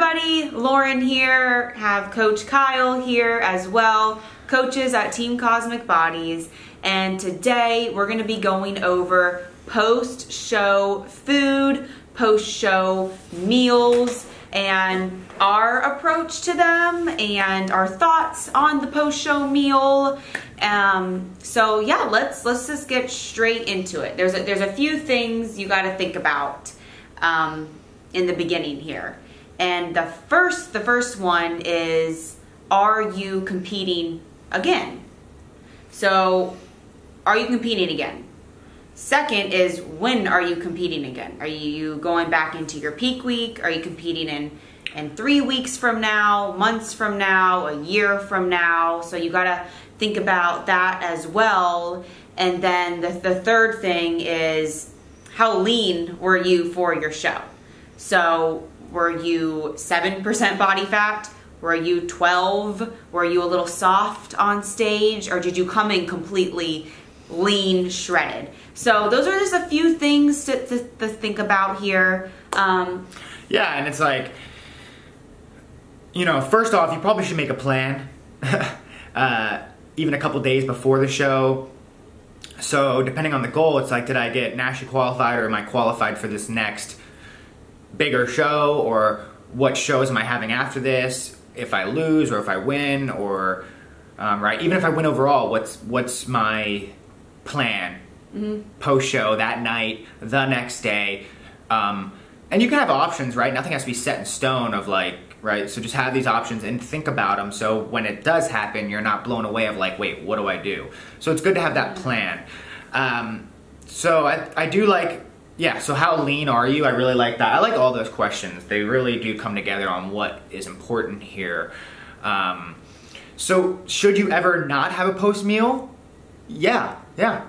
everybody, Lauren here, have Coach Kyle here as well, coaches at Team Cosmic Bodies, and today we're going to be going over post-show food, post-show meals, and our approach to them, and our thoughts on the post-show meal. So yeah, let's just get straight into it. There's a few things you got to think about in the beginning here. And the first one is, are you competing again? So, are you competing again? Second is, when are you competing again? Are you going back into your peak week? Are you competing in 3 weeks from now, months from now, a year from now? So you gotta think about that as well. And then the third thing is, how lean were you for your show? So were you 7% body fat? Were you 12? Were you a little soft on stage? Or did you come in completely lean, shredded? So those are just a few things to think about here. Yeah, and it's like, you know, first off, you probably should make a plan, even a couple days before the show. So depending on the goal, it's like, did I get nationally qualified, or am I qualified for this next bigger show, or what shows am I having after this? If I lose or if I win, or right, even if I win overall, what's my plan post show that night, the next day? And you can have options, right? Nothing has to be set in stone of like, right? So just have these options and think about them, so when it does happen, you're not blown away of like, wait, what do I do? So it's good to have that plan. So I do like, yeah, so how lean are you? I really like that. I like all those questions. They really do come together on what is important here. So should you ever not have a post meal? Yeah.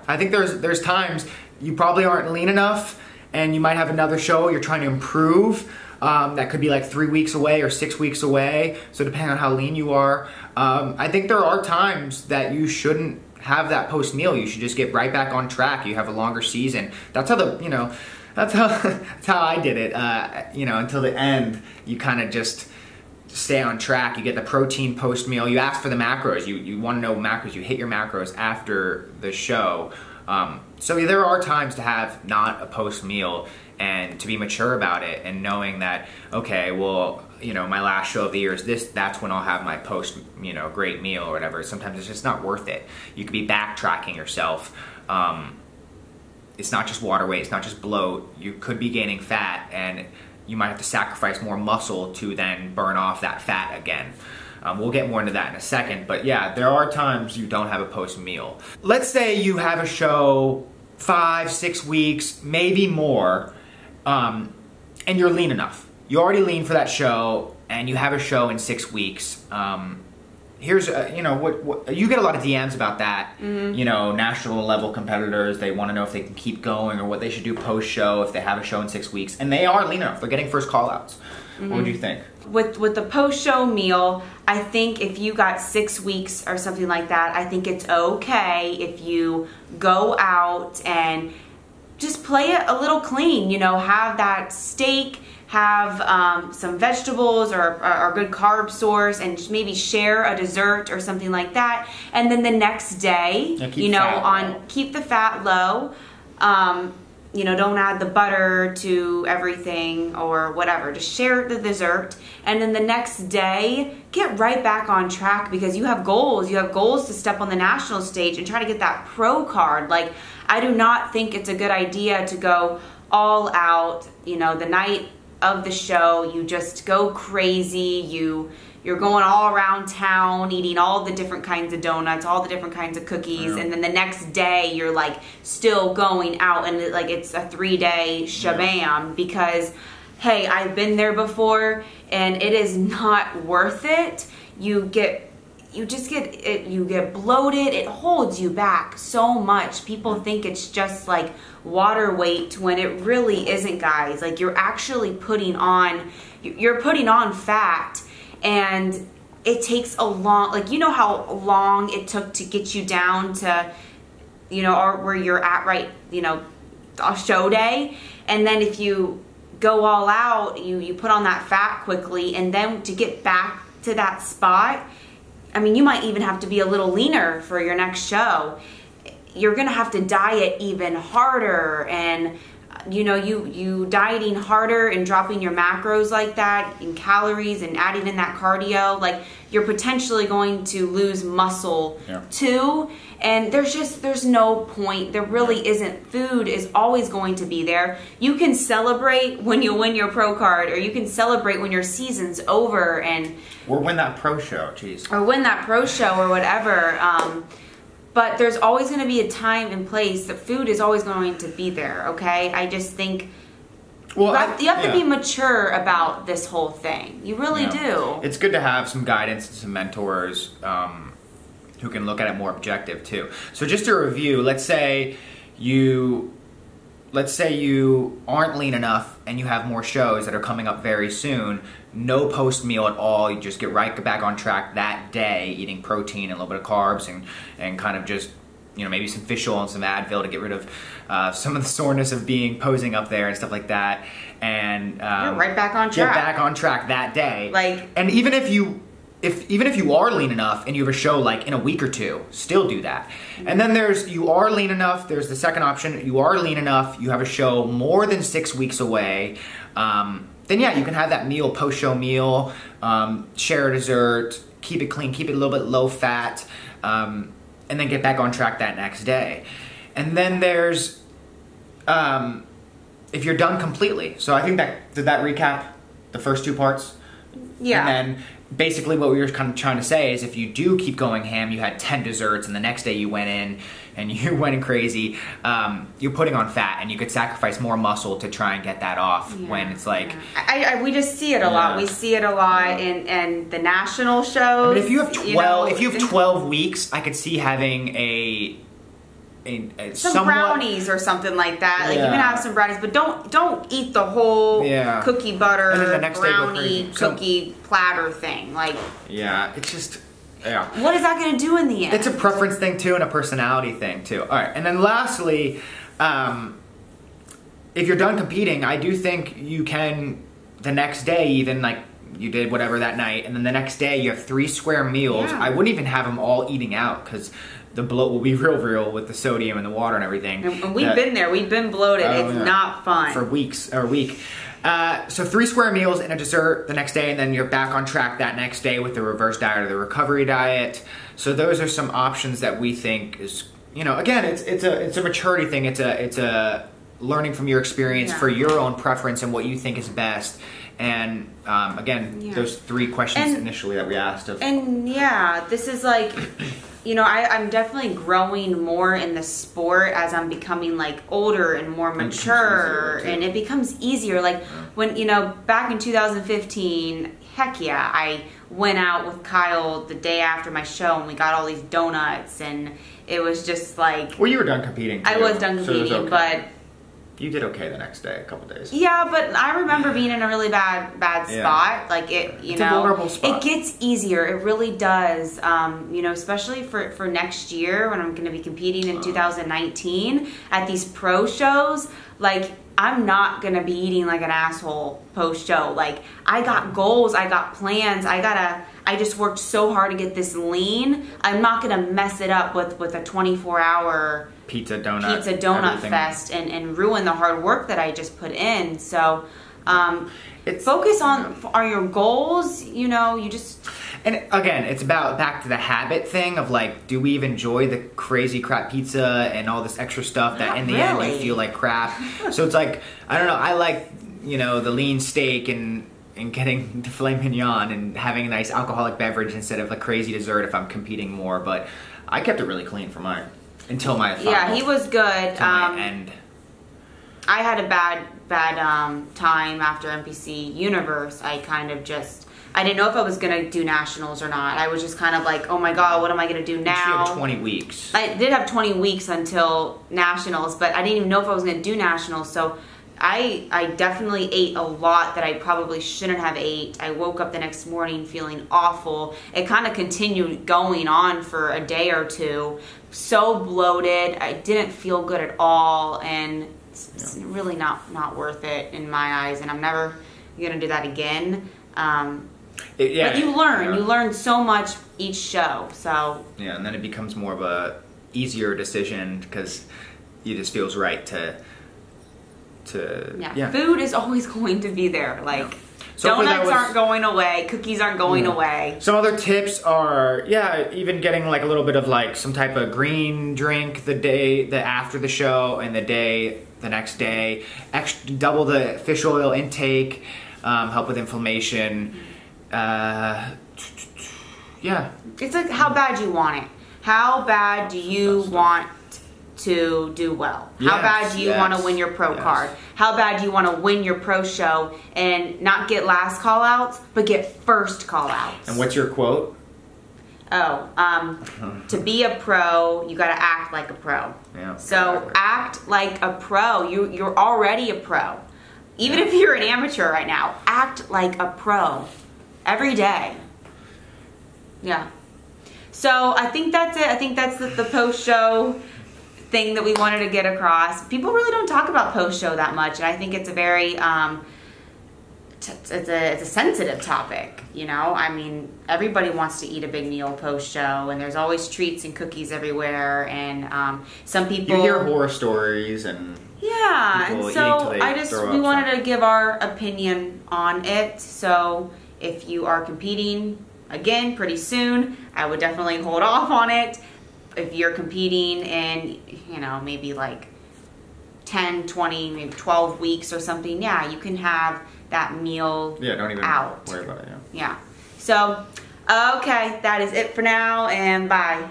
I think there's times you probably aren't lean enough, and you might have another show you're trying to improve. That could be like 3 weeks away or 6 weeks away. So depending on how lean you are, I think there are times that you shouldn't have that post meal. You should just get right back on track. You have a longer season. That's how that's how I did it. Until the end, you kind of just stay on track. You get the protein post meal. You ask for the macros. You want to know macros. You hit your macros after the show. So there are times to have not a post meal, and to be mature about it, and knowing that, okay, well, my last show of the year is this, that's when I'll have my post, great meal or whatever. Sometimes it's just not worth it. You could be backtracking yourself. It's not just water weight, it's not just bloat. You could be gaining fat, and you might have to sacrifice more muscle to then burn off that fat again. We'll get more into that in a second, but yeah, there are times you don't have a post meal. Let's say you have a show 5-6 weeks, maybe more, and you're lean enough. You're already lean for that show, and you have a show in 6 weeks. Here's, what you get a lot of DMs about that. National level competitors, they want to know if they can keep going, or what they should do post show if they have a show in 6 weeks, and they are lean enough. They're getting first call outs. What would you think? With the post show meal, I think if you got 6 weeks or something like that, I think it's okay if you go out and just play it a little clean. Have that steak, have some vegetables or a good carb source, and just maybe share a dessert or something like that. And then the next day, keep the fat low. Don't add the butter to everything or whatever. Just share the dessert. And then the next day, get right back on track, because you have goals. You have goals to step on the national stage and try to get that pro card. Like, I do not think it's a good idea to go all out, the night of the show. You just go crazy. You're going all around town, eating all the different kinds of donuts, all the different kinds of cookies, and then the next day you're like still going out, and like it's a 3-day shabam, because hey, I've been there before, and it is not worth it. You get bloated. It holds you back so much. People think it's just like water weight, when it really isn't, guys. Like, you're actually putting on fat. And it takes a long, how long it took to get you down to, or where you're at right, a show day. And then if you go all out, you put on that fat quickly, and then to get back to that spot, I mean, you might even have to be a little leaner for your next show. You're gonna have to diet even harder, and you know, you dieting harder and dropping your macros like that in calories and adding in that cardio, like you're potentially going to lose muscle too. And there's no point. There really isn't. Food is always going to be there. You can celebrate when you win your pro card, or you can celebrate when your season's over, or win that pro show, geez. Or win that pro show or whatever. But there's always going to be a time and place that food is always going to be there, okay? I just think you have to be mature about this whole thing. You really do. It's good to have some guidance and some mentors who can look at it more objective too. So just to review, let's say you aren't lean enough and you have more shows that are coming up very soon. No post meal at all. You just get right back on track that day, eating protein and a little bit of carbs, and kind of just, you know, maybe some fish oil and some Advil to get rid of some of the soreness of posing up there and stuff like that. And you're right back on track. Get back on track that day. Like, and even if you are lean enough and you have a show like in a week or two, still do that. And then you are lean enough. There's the second option. You are lean enough. You have a show more than 6 weeks away. Then yeah, you can have that meal, post-show meal, share a dessert, keep it clean, keep it a little bit low fat, and then get back on track that next day. And then there's, if you're done completely. So I think did that recap the first two parts? Yeah. And then basically what we were kind of trying to say is if you do keep going ham, you had 10 desserts and the next day you went in and you went in crazy, you're putting on fat, and you could sacrifice more muscle to try and get that off when it's like... we just see it a lot. We see it a lot in the national shows. I mean, if you have 12 weeks, I could see having some brownies or something like that. Like you can have some brownies, but don't eat the whole cookie butter and then the next brownie cookie platter thing. Like it's just what is that going to do in the end? It's a preference thing too, and a personality thing too. All right, and then lastly, if you're done competing, I do think you can the next day, even like you did whatever that night, and then the next day you have 3 square meals. I wouldn't even have them all eating out because the bloat will be real with the sodium and the water and everything. And we've been there. We've been bloated. It's not fun. For weeks or a week. So 3 square meals and a dessert the next day, and then you're back on track that next day with the reverse diet or the recovery diet. So those are some options that we think is, you know, again, it's a maturity thing. It's a learning from your experience for your own preference and what you think is best. And again, those 3 questions initially that we asked of. And this is like, you know, I'm definitely growing more in the sport as I'm becoming like older and more mature, and it becomes easier. Like when, you know, back in 2015, heck yeah, I went out with Kyle the day after my show and we got all these donuts, and it was just like... Well, you were done competing too. I was done competing, but... You did okay the next day, a couple days. Yeah, but I remember being in a really bad spot. Like it's a vulnerable spot. It gets easier. It really does. You know, especially for next year when I'm going to be competing in 2019 at these pro shows. Like I'm not going to be eating like an asshole post show. Like I got goals. I got plans. I just worked so hard to get this lean. I'm not going to mess it up with a 24-hour pizza donut everything. Fest and ruin the hard work that I just put in. So focus on your goals. You know, you just... And again, it's about back to the habit thing of like, do we even enjoy the crazy crap pizza and all this extra stuff that in the end you feel like crap? So it's like, I don't know, I like, you know, the lean steak and getting the filet mignon and having a nice alcoholic beverage instead of a crazy dessert if I'm competing more. But I kept it really clean for mine until my final. Yeah, he was good. My end. I had a bad time after NPC Universe. I kind of just... I didn't know if I was going to do nationals or not. I was just kind of like, oh my God, what am I going to do now? You had 20 weeks. I did have 20 weeks until nationals, but I didn't even know if I was going to do nationals. So I definitely ate a lot that I probably shouldn't have ate. I woke up the next morning feeling awful. It kind of continued going on for a day or two. So bloated. I didn't feel good at all. And It's really not worth it in my eyes, and I'm never gonna do that again. But you learn so much each show. So yeah, and then it becomes more of a easier decision because it just feels right to food is always going to be there. Like So donuts aren't going away, cookies aren't going away. Some other tips are, even getting like a little bit of like some type of green drink the after the show and the next day. Double the fish oil intake, help with inflammation. It's like how bad you want it. How bad do you want to do well? How bad do you want to win your pro card? How bad do you want to win your pro show and not get last call outs, but get first call outs? And what's your quote? To be a pro, you got to act like a pro. Yeah, so exactly. Act like a pro. You're already a pro. Even if you're an amateur right now, act like a pro every day. Yeah. So I think that's it. I think that's the post-show thing that we wanted to get across. People really don't talk about post-show that much, and I think it's a very it's a sensitive topic. I mean, everybody wants to eat a big meal post-show, and there's always treats and cookies everywhere, and some people you hear horror stories and and so we wanted to give our opinion on it. So if you are competing again pretty soon, I would definitely hold off on it. If you're competing in, maybe like 10, 20, maybe 12 weeks or something, you can have that meal don't even out. worry about it, Yeah. So, okay, that is it for now, and bye.